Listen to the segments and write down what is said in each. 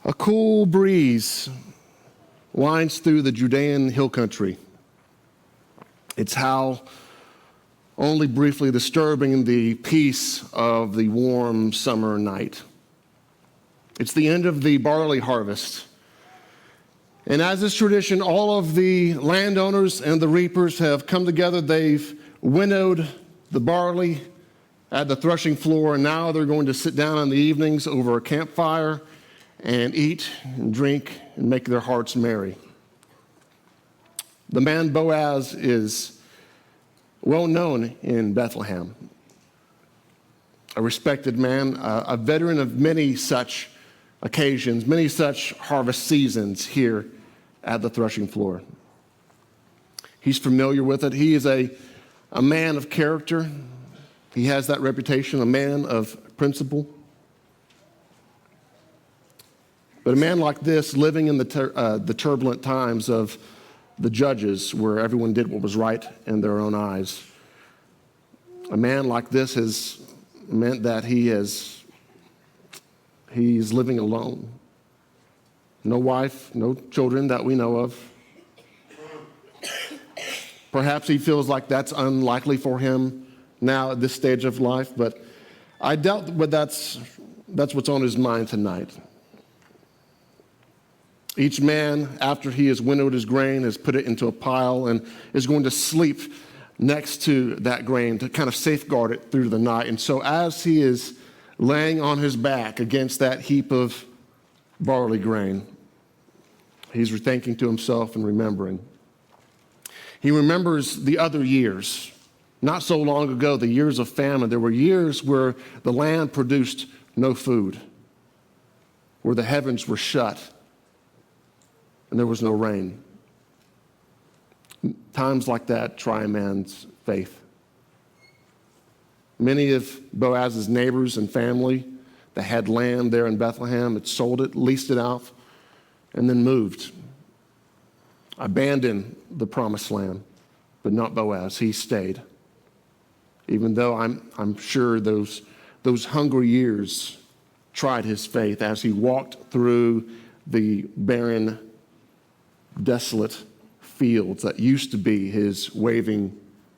A cool breeze winds through the Judean hill country. It's how only briefly disturbing the peace of the warm summer night. It's the end of the barley harvest. And as is tradition, all of the landowners and the reapers have come together. They've winnowed the barley at the threshing floor, and now they're going to sit down in the evenings over a campfire and eat and drink and make their hearts merry. The man Boaz is well known in Bethlehem, a respected man, a veteran of many such occasions, many such harvest seasons here at the threshing floor. He's familiar with it. He is a man of character. He has that reputation, a man of principle. But a man like this, living in the turbulent times of the judges, where everyone did what was right in their own eyes, a man like this has meant that he's living alone. No wife, no children that we know of. Perhaps he feels like that's unlikely for him now at this stage of life, but I doubt that that's what's on his mind tonight. Each man, after he has winnowed his grain, has put it into a pile and is going to sleep next to that grain to kind of safeguard it through the night. And so as he is laying on his back against that heap of barley grain, he's rethinking to himself and remembering. He remembers the other years. Not so long ago, the years of famine. There were years where the land produced no food, where the heavens were shut, and there was no rain. Times like that try a man's faith. Many of Boaz's neighbors and family that had land there in Bethlehem had sold it, leased it out, and then moved. Abandoned the promised land, but not Boaz. He stayed. Even though I'm sure those hungry years tried his faith as he walked through the barren, desolate fields that used to be his waving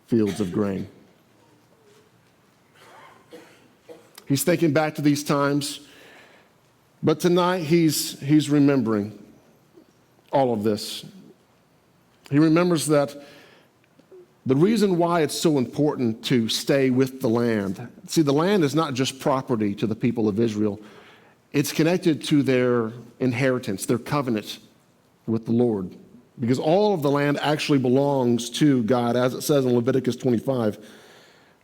fields of grain. He's thinking back to these times, but tonight he's remembering all of this. He remembers that the reason why it's so important to stay with the land. See, the land is not just property to the people of Israel. It's connected to their inheritance, their covenant with the Lord. Because all of the land actually belongs to God, as it says in Leviticus 25,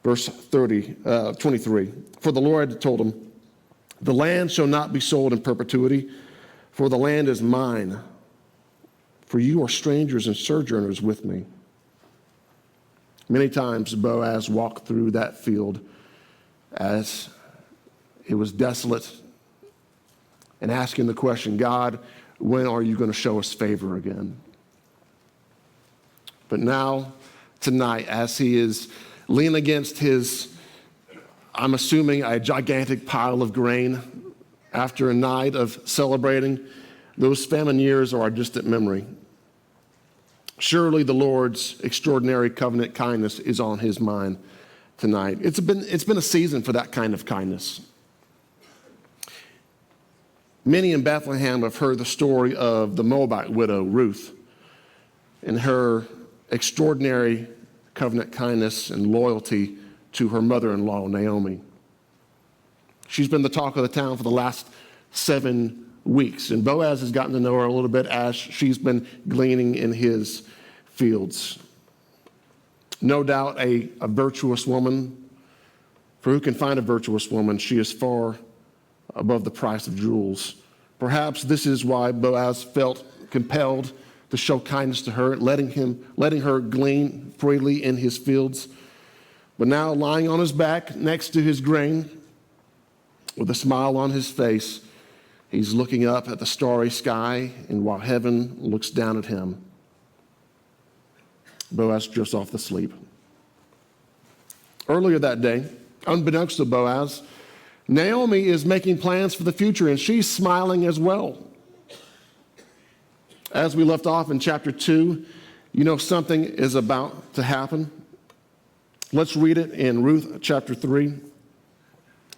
verse 23. For the Lord told him, "The land shall not be sold in perpetuity, for the land is mine. For you are strangers and sojourners with me." Many times Boaz walked through that field as it was desolate and asking the question, "God, when are you going to show us favor again?" But now, tonight, as he is leaning against his, I'm assuming, a gigantic pile of grain after a night of celebrating, those famine years are a distant memory. Surely the Lord's extraordinary covenant kindness is on his mind tonight. It's been a season for that kind of kindness. Many in Bethlehem have heard the story of the Moabite widow, Ruth, and her extraordinary covenant kindness and loyalty to her mother-in-law, Naomi. She's been the talk of the town for the last 7 weeks, and Boaz has gotten to know her a little bit as she's been gleaning in his fields. No doubt a virtuous woman. For who can find a virtuous woman? She is far above the price of jewels. Perhaps this is why Boaz felt compelled to show kindness to her, letting her glean freely in his fields. But now, lying on his back next to his grain, with a smile on his face, he's looking up at the starry sky, and while heaven looks down at him, Boaz drifts off to sleep. Earlier that day, unbeknownst to Boaz, Naomi is making plans for the future, and she's smiling as well. As we left off in chapter 2, you know something is about to happen. Let's read it in Ruth chapter 3,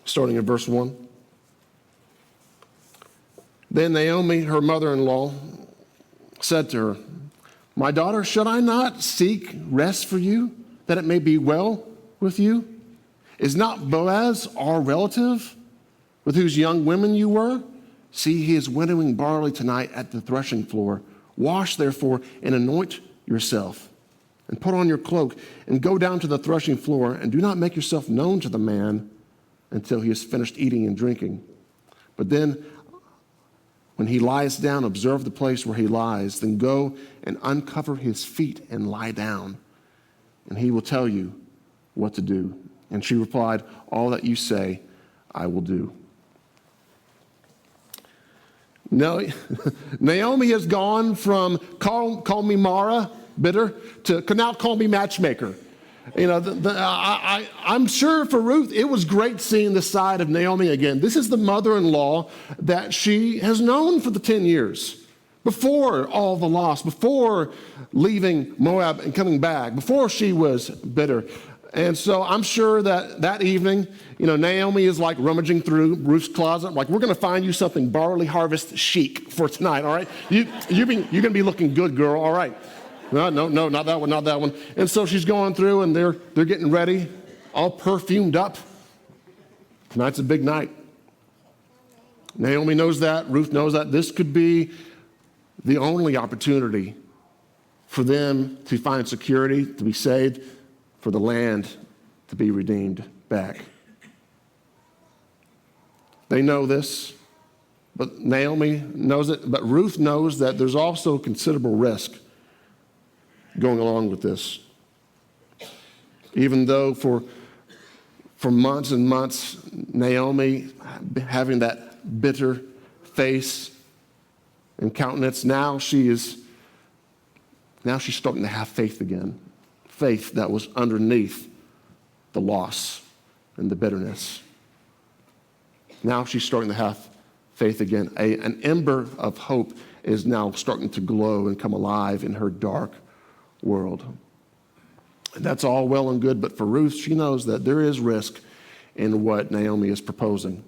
starting in verse 1. Then Naomi, her mother-in-law, said to her, "My daughter, should I not seek rest for you, that it may be well with you? Is not Boaz our relative, with whose young women you were? See, he is winnowing barley tonight at the threshing floor. Wash, therefore, and anoint yourself, and put on your cloak, and go down to the threshing floor, and do not make yourself known to the man until he has finished eating and drinking. But then, when he lies down, observe the place where he lies. Then go and uncover his feet and lie down, and he will tell you what to do." And she replied, "All that you say, I will do." Naomi has gone from call me Mara, bitter, to now call me matchmaker. You know, I'm sure for Ruth, it was great seeing the side of Naomi again. This is the mother-in-law that she has known for the 10 years, before all the loss, before leaving Moab and coming back, before she was bitter. And so I'm sure that evening, you know, Naomi is like rummaging through Ruth's closet, like, "We're going to find you something barley harvest chic for tonight, all right? You're going to be looking good, girl, all right." No, not that one, not that one. And so she's going through, and they're getting ready, all perfumed up. Tonight's a big night. Naomi knows that. Ruth knows that. This could be the only opportunity for them to find security, to be saved, for the land to be redeemed back. They know this, but Naomi knows it. But Ruth knows that there's also considerable risk going along with this. Even though for months and months, Naomi having that bitter face and countenance, now she's starting to have faith again. Faith that was underneath the loss and the bitterness. Now she's starting to have faith again. An ember of hope is now starting to glow and come alive in her dark world. And that's all well and good, but for Ruth, she knows that there is risk in what Naomi is proposing.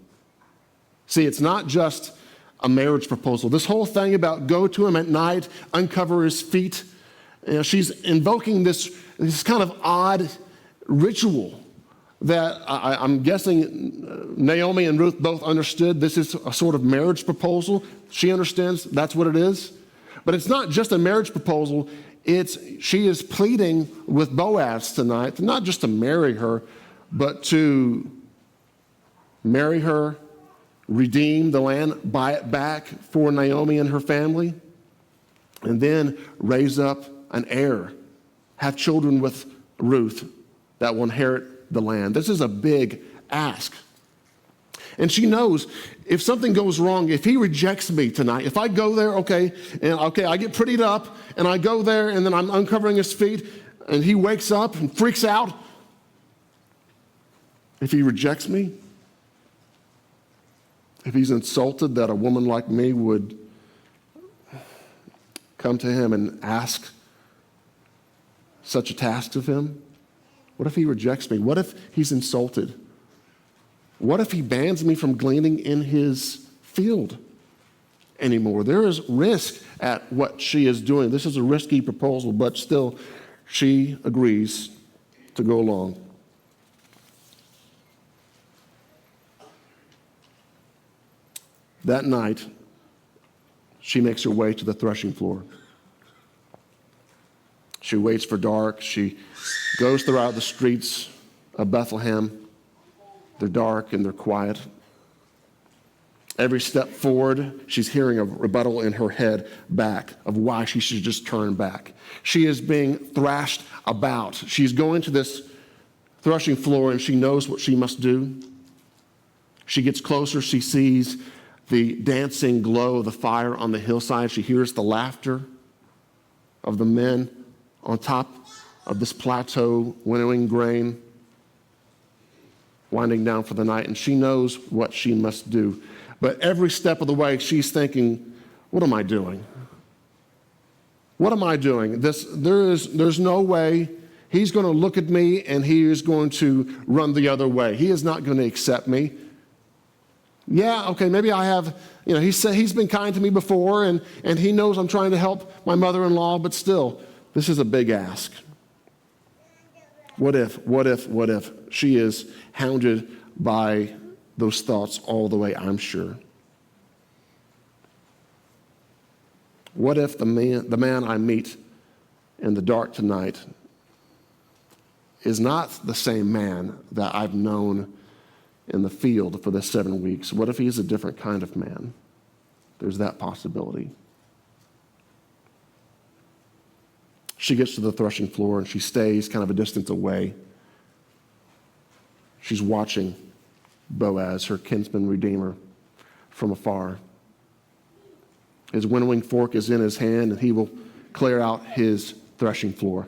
See, it's not just a marriage proposal. This whole thing about go to him at night, uncover his feet, you know, she's invoking this kind of odd ritual that I'm guessing Naomi and Ruth both understood. This is a sort of marriage proposal. She understands that's what it is. But it's not just a marriage proposal. She is pleading with Boaz tonight, not just to marry her, but to marry her, redeem the land, buy it back for Naomi and her family, and then raise up an heir, have children with Ruth that will inherit the land. This is a big ask. And she knows if something goes wrong, if he rejects me tonight, if I go there, I get prettied up, and I go there, and then I'm uncovering his feet, and he wakes up and freaks out. If he rejects me, if he's insulted that a woman like me would come to him and ask such a task of him, what if he rejects me? What if he's insulted? What if he bans me from gleaning in his field anymore? There is risk at what she is doing. This is a risky proposal, but still, she agrees to go along. That night, she makes her way to the threshing floor. She waits for dark. She goes throughout the streets of Bethlehem. They're dark and they're quiet. Every step forward, she's hearing a rebuttal in her head back of why she should just turn back. She is being thrashed about. She's going to this threshing floor and she knows what she must do. She gets closer. She sees the dancing glow of the fire on the hillside. She hears the laughter of the men on top of this plateau winnowing grain, winding down for the night, and she knows what she must do. But every step of the way, she's thinking, what am I doing? What am I doing? There's no way he's going to look at me and he is going to run the other way. He is not going to accept me. Yeah, okay, maybe I have, he's been kind to me before and he knows I'm trying to help my mother-in-law, but still, this is a big ask. What if she is hounded by those thoughts all the way, I'm sure? What if the man I meet in the dark tonight is not the same man that I've known in the field for the 7 weeks? What if he's a different kind of man? There's that possibility. She gets to the threshing floor and she stays kind of a distance away. She's watching Boaz, her kinsman redeemer, from afar. His winnowing fork is in his hand and he will clear out his threshing floor.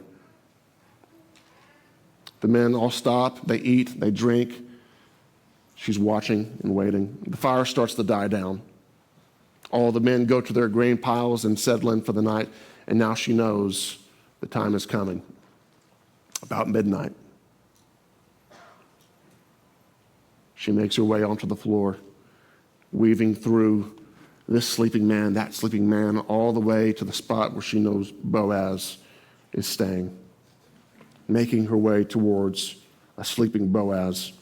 The men all stop, they eat, they drink. She's watching and waiting. The fire starts to die down. All the men go to their grain piles and settle in for the night, and now she knows the time is coming, about midnight. She makes her way onto the floor, weaving through this sleeping man, that sleeping man, all the way to the spot where she knows Boaz is staying, making her way towards a sleeping Boaz.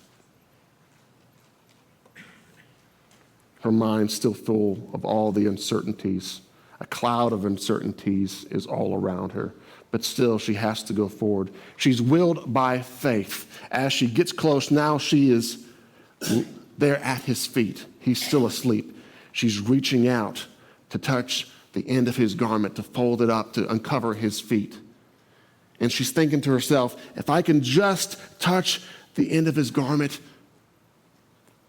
Her mind still full of all the uncertainties. A cloud of uncertainties is all around her. But still, she has to go forward. She's willed by faith. As she gets close, now she is there at his feet. He's still asleep. She's reaching out to touch the end of his garment, to fold it up, to uncover his feet. And she's thinking to herself, if I can just touch the end of his garment,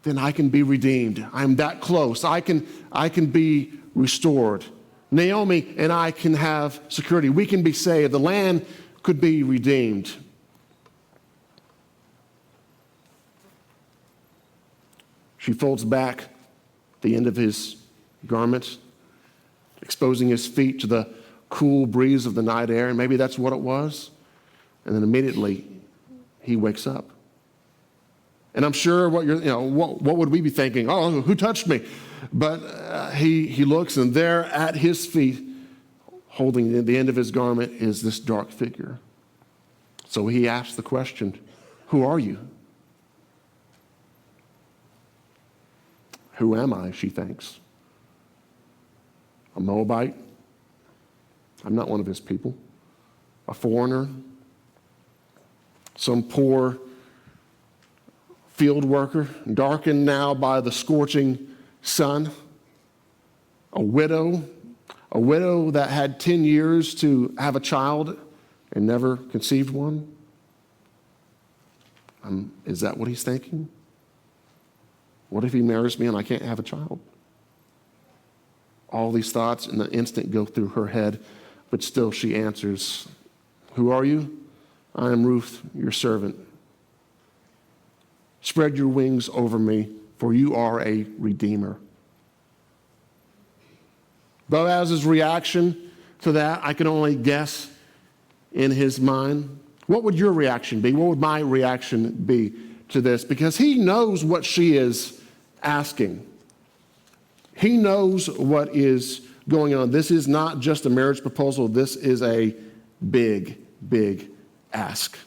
then I can be redeemed. I'm that close. I can be restored. Naomi and I can have security. We can be saved. The land could be redeemed. She folds back the end of his garment, exposing his feet to the cool breeze of the night air, and maybe that's what it was. And then immediately he wakes up. And I'm sure what would we be thinking? Oh, who touched me? But he looks, and there at his feet, holding the end of his garment, is this dark figure. So he asks the question, who are you? Who am I, she thinks. A Moabite? I'm not one of his people. A foreigner? Some poor field worker, darkened now by the scorching sun? A widow that had 10 years to have a child and never conceived one? Is that what he's thinking? What if he marries me and I can't have a child? All these thoughts in an instant go through her head, but still she answers, who are you? I am Ruth, your servant. Spread your wings over me, for you are a redeemer. Boaz's reaction to that, I can only guess in his mind. What would your reaction be? What would my reaction be to this? Because he knows what she is asking. He knows what is going on. This is not just a marriage proposal. This is a big, big ask.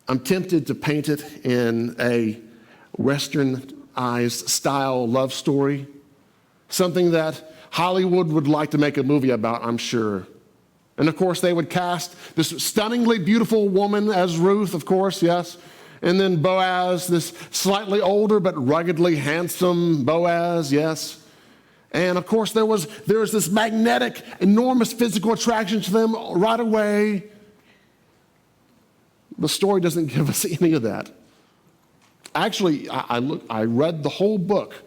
I'm tempted to paint it in a westernized style love story, something that Hollywood would like to make a movie about, I'm sure. And of course, they would cast this stunningly beautiful woman as Ruth, of course, yes. And then Boaz, this slightly older but ruggedly handsome Boaz, yes. And of course, there was this magnetic, enormous physical attraction to them right away. The story doesn't give us any of that. Actually, I read the whole book.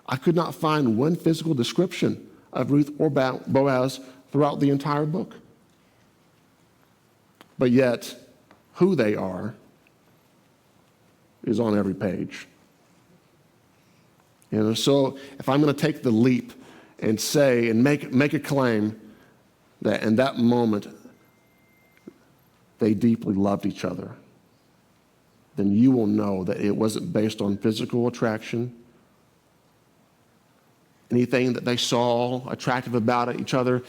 I could not find one physical description of Ruth or Boaz throughout the entire book. But yet, who they are is on every page. So if I'm going to take the leap and say and make a claim that in that moment they deeply loved each other, then you will know that it wasn't based on physical attraction, anything that they saw attractive about each other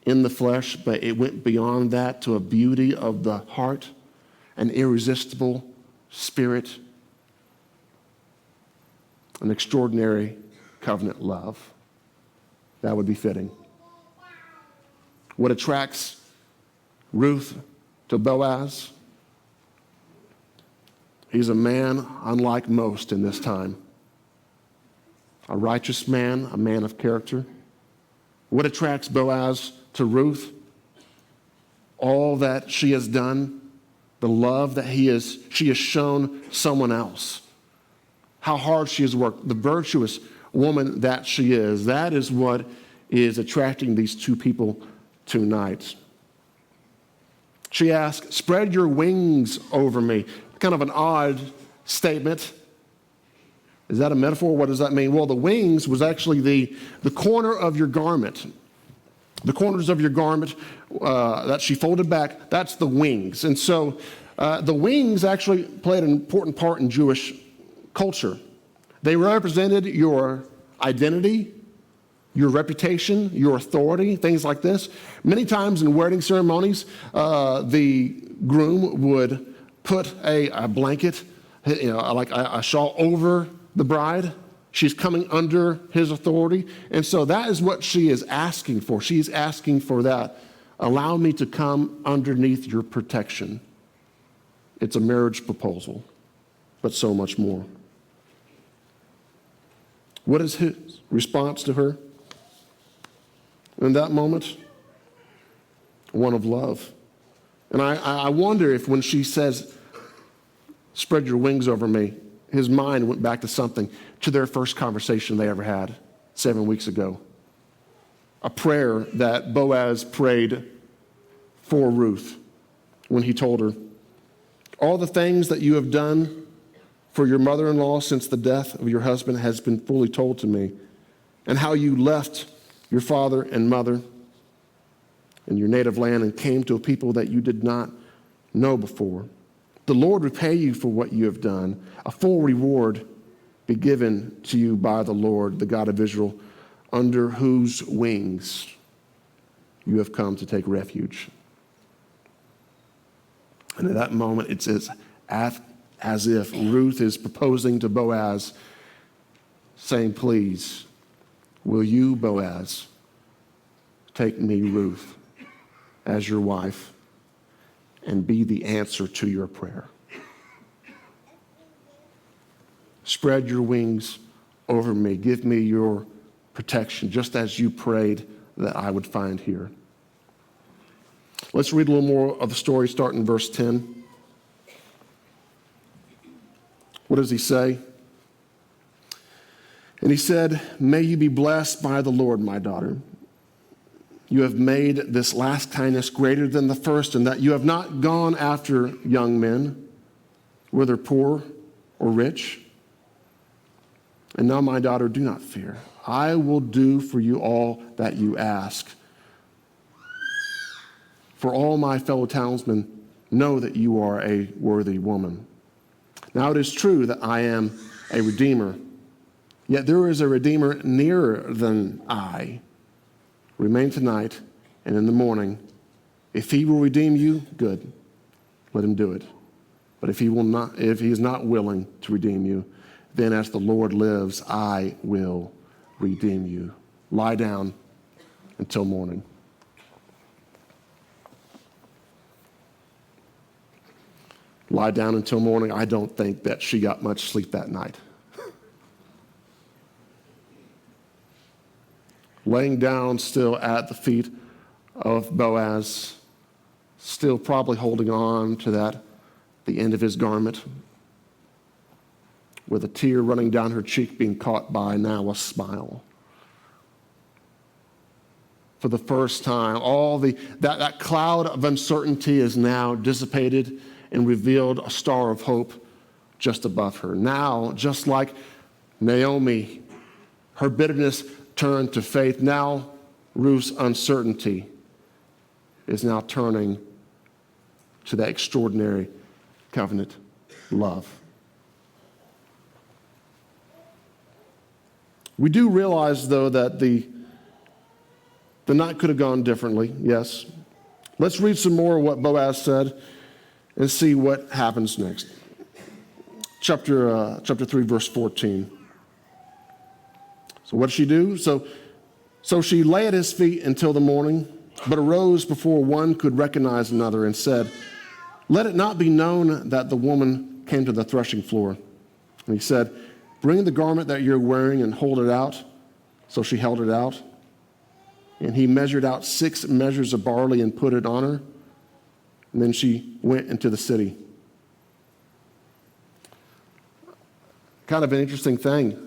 in the flesh, but it went beyond that to a beauty of the heart, an irresistible spirit, an extraordinary covenant love. That would be fitting. What attracts Ruth to Boaz? He's a man unlike most in this time. A righteous man, a man of character. What attracts Boaz to Ruth? All that she has done, the love that she has shown someone else. How hard she has worked, the virtuous woman that she is. That is what is attracting these two people tonight. She asks, "Spread your wings over me." Kind of an odd statement. Is that a metaphor? What does that mean? Well, the wings was actually the corner of your garment. The corners of your garment that she folded back, that's the wings. And so the wings actually played an important part in Jewish culture. They represented your identity, your reputation, your authority, things like this. Many times in wedding ceremonies, the groom would put a blanket, like a shawl over the bride. She's coming under his authority. And so that is what she is asking for. She's asking for that. Allow me to come underneath your protection. It's a marriage proposal, but so much more. What is his response to her? In that moment, one of love. And I wonder if when she says, "Spread your wings over me," his mind went back to something, to their first conversation they ever had 7 weeks ago. A prayer that Boaz prayed for Ruth when he told her, "All the things that you have done for your mother-in-law since the death of your husband has been fully told to me, and how you left your father and mother in your native land and came to a people that you did not know before. The Lord repay you for what you have done. A full reward be given to you by the Lord, the God of Israel, under whose wings you have come to take refuge." And at that moment, it's as if Ruth is proposing to Boaz, saying, "Please, will you, Boaz, take me, Ruth, as your wife and be the answer to your prayer? Spread your wings over me. Give me your protection, just as you prayed that I would find here." Let's read a little more of the story, starting in verse 10. What does he say? And he said, "May you be blessed by the Lord, my daughter. You have made this last kindness greater than the first, in that you have not gone after young men, whether poor or rich. And now, my daughter, do not fear. I will do for you all that you ask. For all my fellow townsmen know that you are a worthy woman. Now it is true that I am a redeemer, yet there is a redeemer nearer than I. Remain tonight, and in the morning, if he will redeem you, good, let him do it. But if he is not willing to redeem you, then as the Lord lives, I will redeem you. Lie down until morning." Lie down until morning. I don't think that she got much sleep that night. Laying down still at the feet of Boaz, still probably holding on to the end of his garment, with a tear running down her cheek being caught by now a smile. For the first time, that cloud of uncertainty is now dissipated and revealed a star of hope just above her. Now, just like Naomi, her bitterness turned to faith. Now Ruth's uncertainty is now turning to that extraordinary covenant love. We do realize, though, that the night could have gone differently, yes. Let's read some more of what Boaz said and see what happens next. Chapter 3, verse 14. So what did she do? So she lay at his feet until the morning, but arose before one could recognize another and said, "Let it not be known that the woman came to the threshing floor." And he said, "Bring the garment that you're wearing and hold it out." So she held it out. And he measured out 6 measures of barley and put it on her. And then she went into the city. Kind of an interesting thing.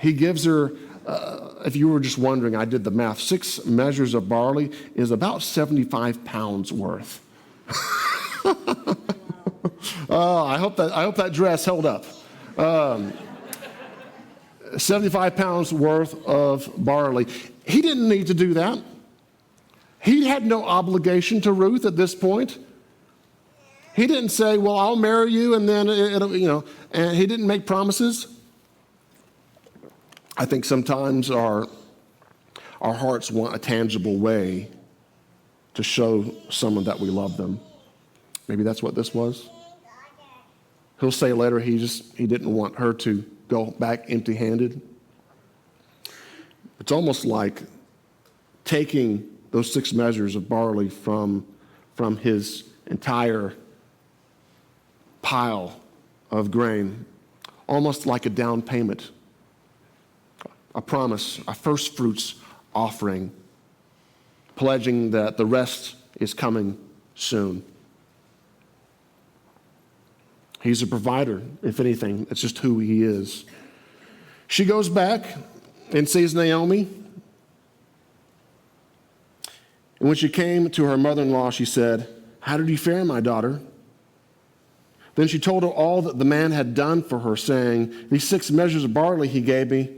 He gives her, if you were just wondering, I did the math, 6 measures of barley is about 75 pounds worth. I hope that dress held up. 75 pounds worth of barley. He didn't need to do that. He had no obligation to Ruth at this point. He didn't say, "Well, I'll marry you," and then and he didn't make promises. I think sometimes our hearts want a tangible way to show someone that we love them. Maybe that's what this was. He'll say later he didn't want her to go back empty-handed. It's almost like taking those 6 measures of barley from his entire pile of grain, almost like a down payment, a promise, a first fruits offering, pledging that the rest is coming soon. He's a provider, if anything. It's just who he is. She goes back and sees Naomi. And when she came to her mother-in-law, she said, "How did you fare, my daughter?" Then she told her all that the man had done for her, saying, "These 6 measures of barley he gave me,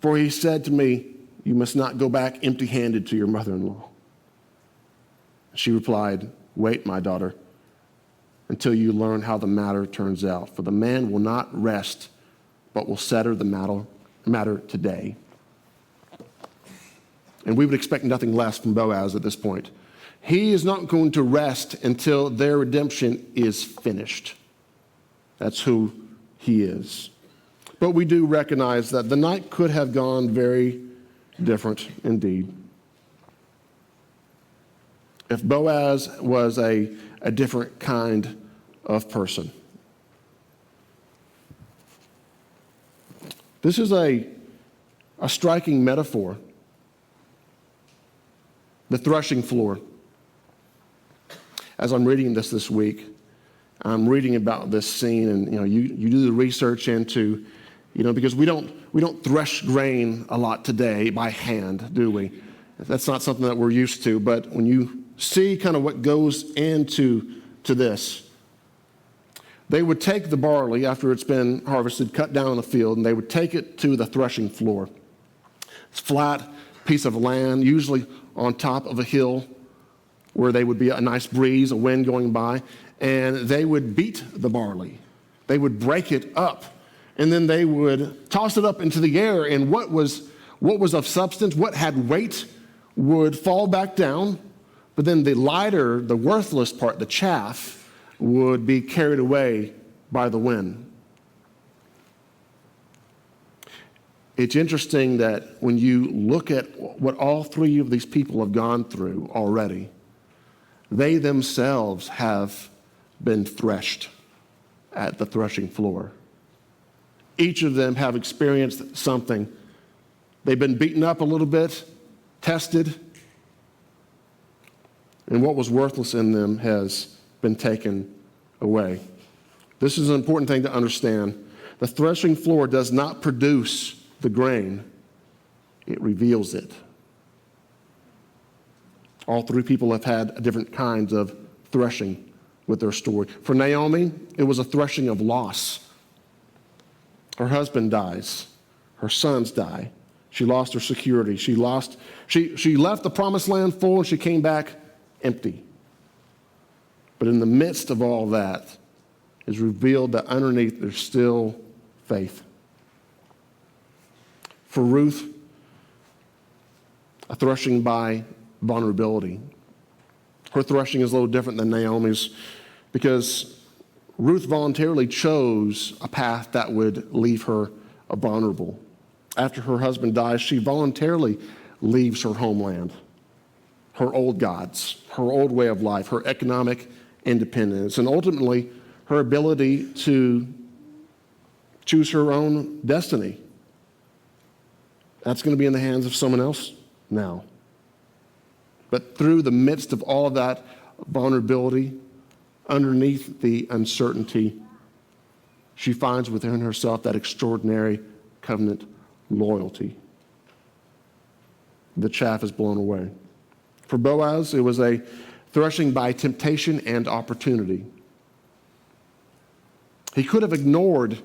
for he said to me, 'You must not go back empty-handed to your mother-in-law.'" She replied, "Wait, my daughter, until you learn how the matter turns out. For the man will not rest, but will settle the matter today." And we would expect nothing less from Boaz at this point. He is not going to rest until their redemption is finished. That's who he is. But we do recognize that the night could have gone very different indeed. If Boaz was a different kind of person. This is a striking metaphor. The threshing floor. As I'm reading this week, I'm reading about this scene, and you do the research into, because we don't thresh grain a lot today by hand, do we? That's not something that we're used to. But when you see kind of what goes into this, they would take the barley after it's been harvested, cut down in the field, and they would take it to the threshing floor. It's a flat piece of land, usually on top of a hill, where there would be a nice breeze, a wind going by, and they would beat the barley. They would break it up, and then they would toss it up into the air, and what was of substance, what had weight, would fall back down, but then the lighter, the worthless part, the chaff, would be carried away by the wind. It's interesting that when you look at what all 3 of these people have gone through already, they themselves have been threshed at the threshing floor. Each of them have experienced something. They've been beaten up a little bit, tested, and what was worthless in them has been taken away. This is an important thing to understand. The threshing floor does not produce the grain, it reveals it. All 3 people have had different kinds of threshing with their story. For Naomi, it was a threshing of loss. Her husband dies. Her sons die. She lost her security. She left the promised land full, and she came back empty. But in the midst of all that is revealed that underneath there's still faith. For Ruth, a threshing by vulnerability. Her threshing is a little different than Naomi's because Ruth voluntarily chose a path that would leave her vulnerable. After her husband dies, she voluntarily leaves her homeland, her old gods, her old way of life, her economic independence, and ultimately her ability to choose her own destiny. That's going to be in the hands of someone else now. But through the midst of all of that vulnerability, underneath the uncertainty, she finds within herself that extraordinary covenant loyalty. The chaff is blown away. For Boaz, it was a threshing by temptation and opportunity. He could have ignored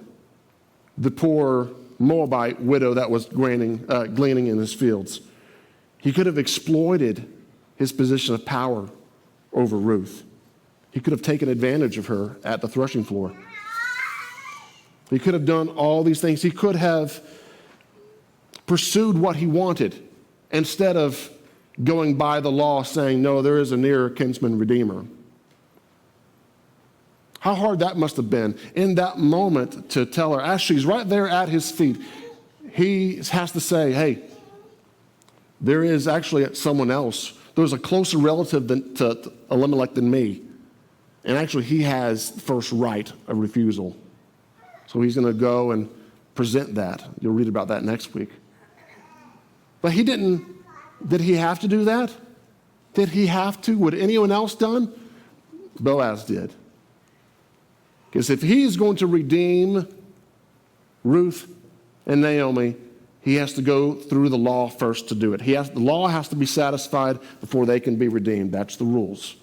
the poor Moabite widow that was gleaning in his fields. He could have exploited his position of power over Ruth. He could have taken advantage of her at the threshing floor. He could have done all these things. He could have pursued what he wanted instead of going by the law saying, no, there is a nearer kinsman redeemer. How hard that must have been in that moment to tell her, as she's right there at his feet, he has to say, hey, there is actually someone else. There's a closer relative to Elimelech than me. And actually, he has first right of refusal. So he's going to go and present that. You'll read about that next week. But he didn't. Did he have to do that? Did he have to? Would anyone else done? Boaz did. Because if he's going to redeem Ruth and Naomi, he has to go through the law first to do it. The law has to be satisfied before they can be redeemed. That's the rules.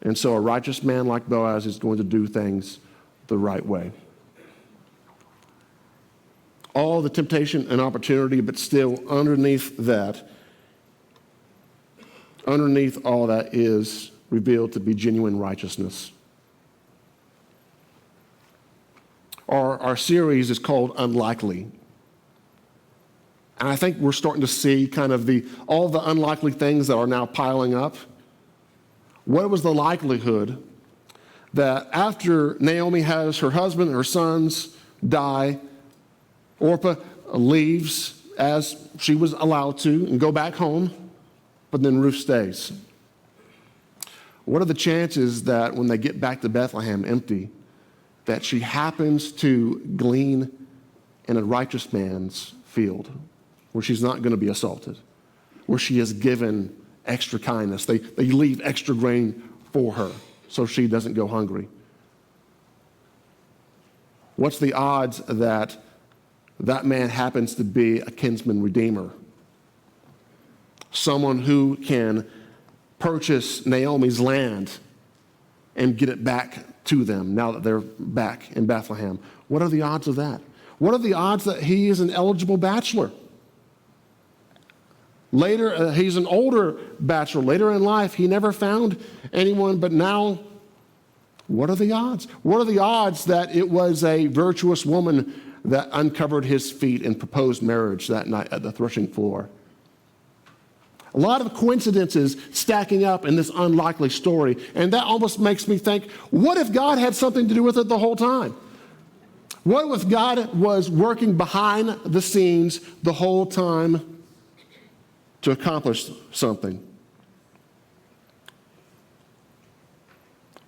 And so a righteous man like Boaz is going to do things the right way. All the temptation and opportunity, but still underneath all that is revealed to be genuine righteousness. Our series is called Unlikely. And I think we're starting to see kind of all the unlikely things that are now piling up. What was the likelihood that after Naomi has her husband and her sons die, Orpah leaves as she was allowed to and go back home, but then Ruth stays? What are the chances that when they get back to Bethlehem empty, that she happens to glean in a righteous man's field where she's not going to be assaulted, where she is given extra kindness? They leave extra grain for her so she doesn't go hungry. What's the odds that that man happens to be a kinsman redeemer? Someone who can purchase Naomi's land and get it back to them now that they're back in Bethlehem. What are the odds of that? What are the odds that he is an eligible bachelor? Later, he's an older bachelor. Later in life, he never found anyone, but now, what are the odds? What are the odds that it was a virtuous woman that uncovered his feet and proposed marriage that night at the threshing floor? A lot of coincidences stacking up in this unlikely story, and that almost makes me think, what if God had something to do with it the whole time? What if God was working behind the scenes the whole time to accomplish something?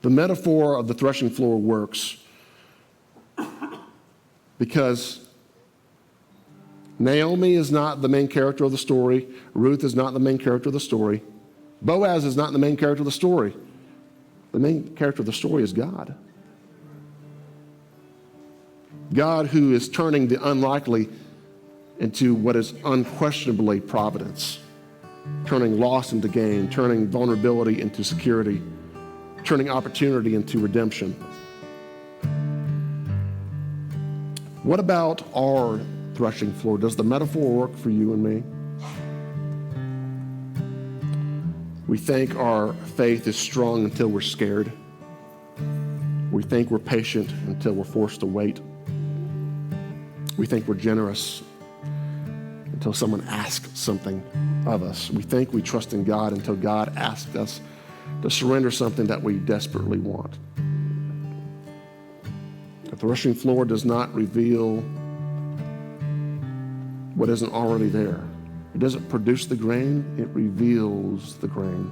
The metaphor of the threshing floor works because Naomi is not the main character of the story. Ruth is not the main character of the story. Boaz is not the main character of the story. The main character of the story is God. God, who is turning the unlikely into what is unquestionably providence, turning loss into gain, turning vulnerability into security, turning opportunity into redemption. What about our threshing floor. Does the metaphor work for you and me? We think our faith is strong until we're scared. We think we're patient until we're forced to wait. We think we're generous until someone asks something of us. We think we trust in God until God asks us to surrender something that we desperately want. The threshing floor does not reveal what isn't already there. It doesn't produce the grain, it reveals the grain.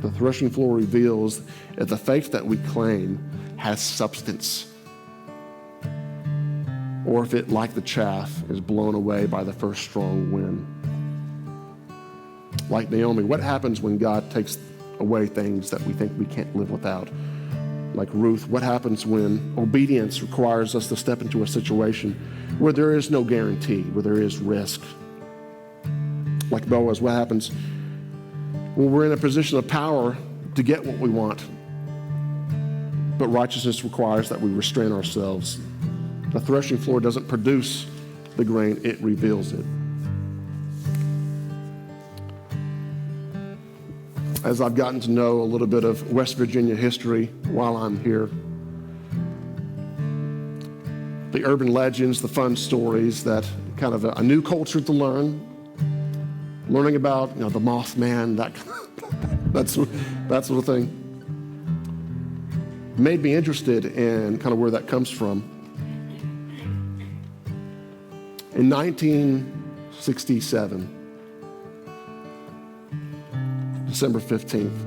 The threshing floor reveals that the faith that we claim has substance, or if it, like the chaff, is blown away by the first strong wind. Like Naomi, what happens when God takes away things that we think we can't live without? Like Ruth, what happens when obedience requires us to step into a situation where there is no guarantee, where there is risk? Like Boaz, what happens when we're in a position of power to get what we want, but righteousness requires that we restrain ourselves? The threshing floor doesn't produce the grain, it reveals it. As I've gotten to know a little bit of West Virginia history while I'm here, the urban legends, the fun stories, that kind of a new culture to learning about, the Mothman, that sort of thing, made me interested in kind of where that comes from. In 1967, December 15th,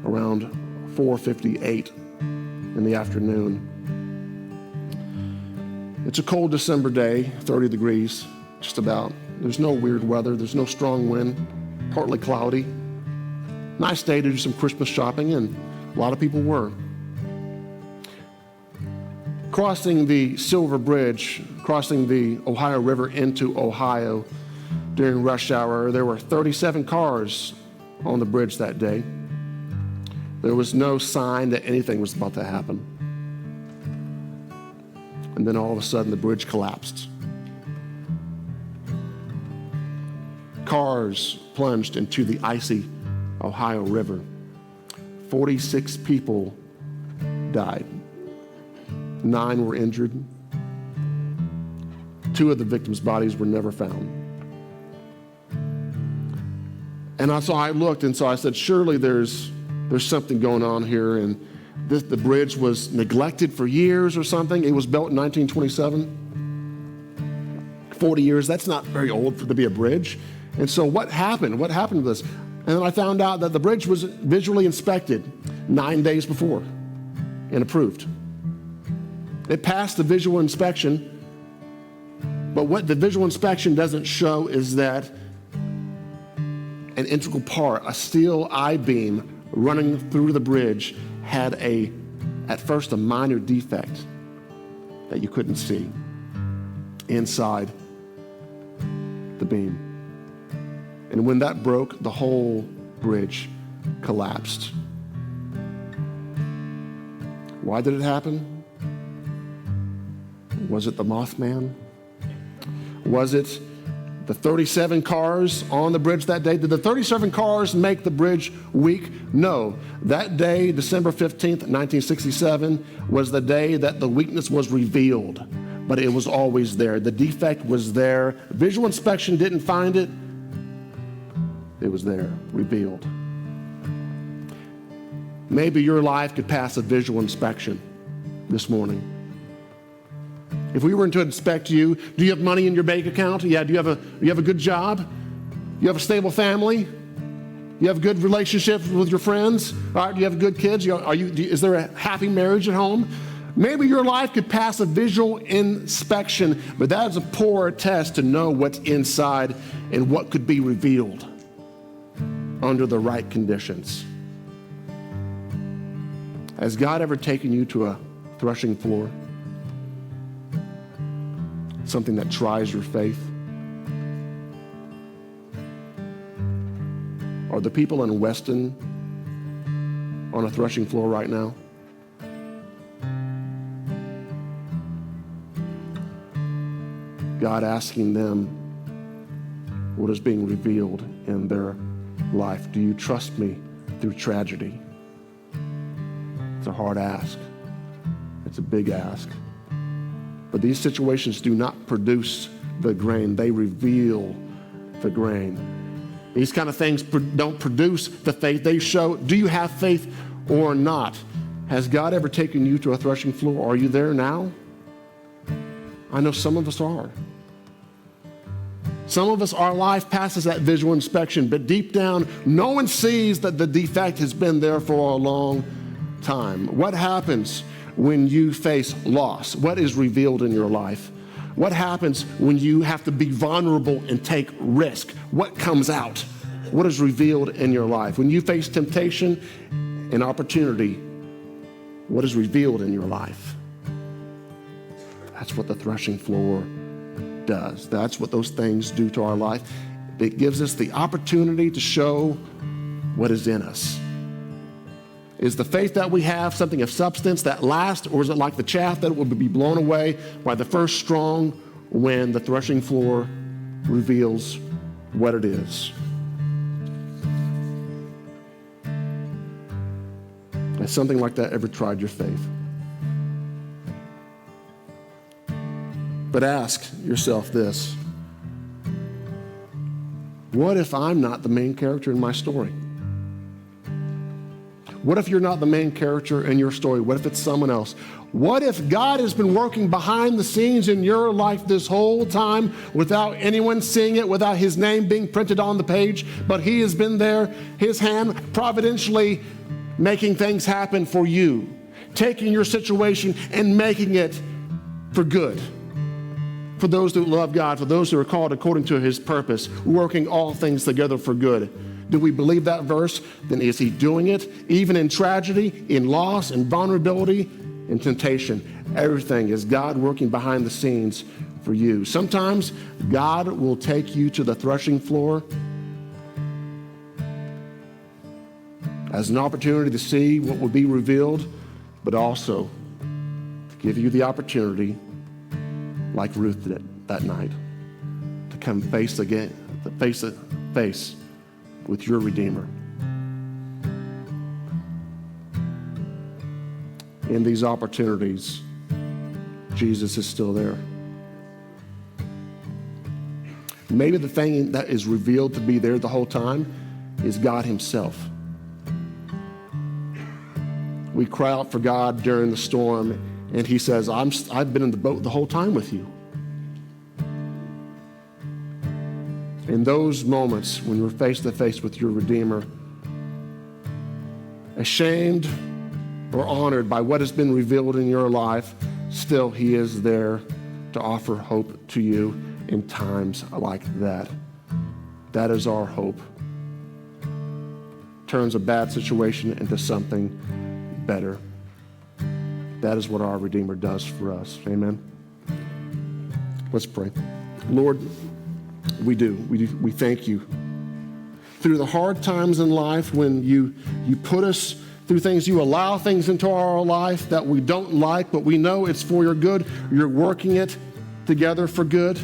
around 4:58 in the afternoon. It's a cold December day, 30 degrees, just about. There's no weird weather. There's no strong wind, partly cloudy. Nice day to do some Christmas shopping, and a lot of people were. Crossing the Silver Bridge, crossing the Ohio River into Ohio during rush hour, there were 37 cars on the bridge that day. There was no sign that anything was about to happen. And then all of a sudden, the bridge collapsed. Cars plunged into the icy Ohio River. 46 people died. 9 were injured. 2 of the victims' bodies were never found. And so I looked, and so I said, surely there's something going on here. And the bridge was neglected for years or something. It was built in 1927. 40 years, that's not very old to be a bridge. And so what happened? What happened to this? And then I found out that the bridge was visually inspected 9 days before and approved. It passed the visual inspection, but what the visual inspection doesn't show is that an integral part, a steel I-beam running through the bridge, had at first a minor defect that you couldn't see inside the beam. And when that broke, the whole bridge collapsed. Why did it happen? Was it the Mothman? Was it the 37 cars on the bridge that day? Did the 37 cars make the bridge weak? No. That day, December 15th, 1967, was the day that the weakness was revealed, but it was always there. The defect was there. Visual inspection didn't find it. It was there, revealed. Maybe your life could pass a visual inspection this morning. If we were to inspect you, do you have money in your bank account? Yeah. Do you have a good job? You have a stable family? You have good relationships with your friends? All right. Do you have good kids? Is there a happy marriage at home? Maybe your life could pass a visual inspection, but that is a poor test to know what's inside and what could be revealed under the right conditions. Has God ever taken you to a threshing floor? Something that tries your faith? Are the people in Weston on a threshing floor right now? God asking them what is being revealed in their life. Do you trust me through tragedy? It's a hard ask. It's a big ask. But these situations do not produce the grain. They reveal the grain. These kind of things don't produce the faith. They show, do you have faith or not? Has God ever taken you to a threshing floor? Are you there now? I know some of us are. Some of us, our life passes that visual inspection, but deep down, no one sees that the defect has been there for a long time. What happens when you face loss? What is revealed in your life? What happens when you have to be vulnerable and take risk? What comes out? What is revealed in your life? When you face temptation and opportunity, what is revealed in your life? That's what the threshing floor does. That's what those things do to our life. It gives us the opportunity to show what is in us. Is the faith that we have something of substance that lasts, or is it like the chaff that will be blown away by the first strong wind? The threshing floor reveals what it is. Has something like that ever tried your faith? But ask yourself this: what if I'm not the main character in my story? What if you're not the main character in your story? What if it's someone else? What if God has been working behind the scenes in your life this whole time without anyone seeing it, without his name being printed on the page, but he has been there, his hand providentially making things happen for you, taking your situation and making it for good, for those who love God, for those who are called according to his purpose, working all things together for good. Do we believe that verse? Then is he doing it even in tragedy, in loss, in vulnerability, in temptation? Everything is God working behind the scenes for you. Sometimes God will take you to the threshing floor as an opportunity to see what will be revealed, but also to give you the opportunity, like Ruth did that night, to come face to face with your Redeemer. In these opportunities, Jesus is still there. Maybe the thing that is revealed to be there the whole time is God himself. We cry out for God during the storm, and he says, I've been in the boat the whole time with you. In those moments when you're face to face with your Redeemer, ashamed or honored by what has been revealed in your life, still he is there to offer hope to you in times like that. That is our hope. Turns a bad situation into something better. That is what our Redeemer does for us. Amen. Let's pray. Lord, we thank you. Through the hard times in life, when you put us through things, you allow things into our life that we don't like, but we know it's for your good. You're working it together for good.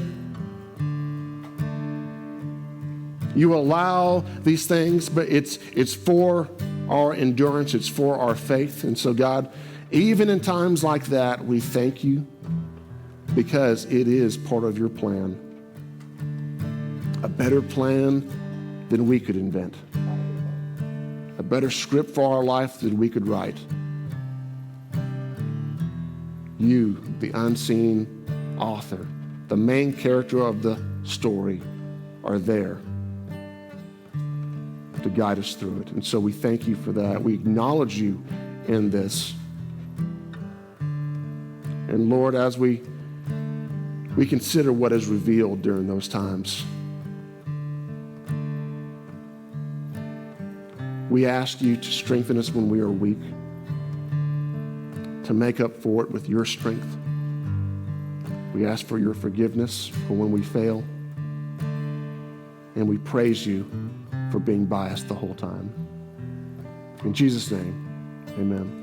You allow these things, but it's for our endurance. It's for our faith. And so, God, even in times like that, we thank you because it is part of your plan. A better plan than we could invent. A better script for our life than we could write. You, the unseen author, the main character of the story, are there to guide us through it. And so we thank you for that. We acknowledge you in this. And Lord, as we consider what is revealed during those times, we ask you to strengthen us when we are weak, to make up for it with your strength. We ask for your forgiveness for when we fail, and we praise you for being by us the whole time. In Jesus' name, amen.